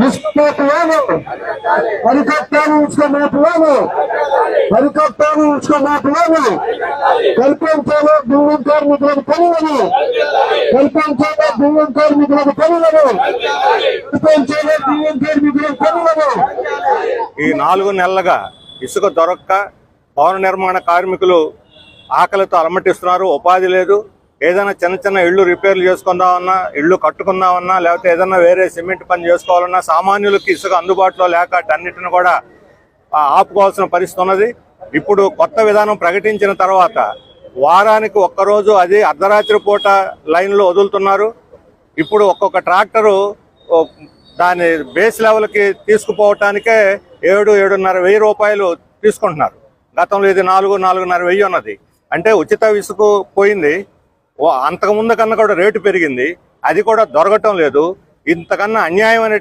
ఇసుక మాఫియాను అరికట్టాలి, ఇసుక మాఫియాను అరికట్టాలి, ఇసుక మాఫియాను కల్పించాలి, బియ్యం కార్మికులకు పనులను కల్పించాలి, బియ్యం కార్మికులకు పనులను కల్పించాలి, బియ్యం కార్మికులకు పనులను. ఈ 4 నెలలుగా ఇసుక దొరక్క భవన నిర్మాణ కార్మికులు ఆకలితో అలమటిస్తున్నారు. ఉపాధి లేదు. ఏదైనా చిన్న చిన్న ఇళ్ళు రిపేర్లు చేసుకుందామన్నా, ఇళ్ళు కట్టుకుందామన్నా, లేకపోతే ఏదైనా వేరే సిమెంట్ పని చేసుకోవాలన్నా సామాన్యులకి ఇసుక అందుబాటులో లేక అన్నిటిని కూడా ఆపుకోవాల్సిన పరిస్థితి ఉన్నది. ఇప్పుడు కొత్త విధానం ప్రకటించిన తర్వాత వారానికి ఒక్కరోజు అది అర్ధరాత్రి పూట లైన్లో వదులుతున్నారు. ఇప్పుడు ఒక్కొక్క ట్రాక్టరు దాని బేస్ లెవెల్కి తీసుకుపోవటానికే 7,000-7,500 వెయ్యి రూపాయలు తీసుకుంటున్నారు. గతంలో ఇది 4,000-4,500 వెయ్యి ఉన్నది. అంటే ఉచిత ఇసుక పోయింది. అంతకుముందు కన్నా కూడా రేటు పెరిగింది. అది కూడా దొరకటం లేదు. ఇంతకన్నా అన్యాయం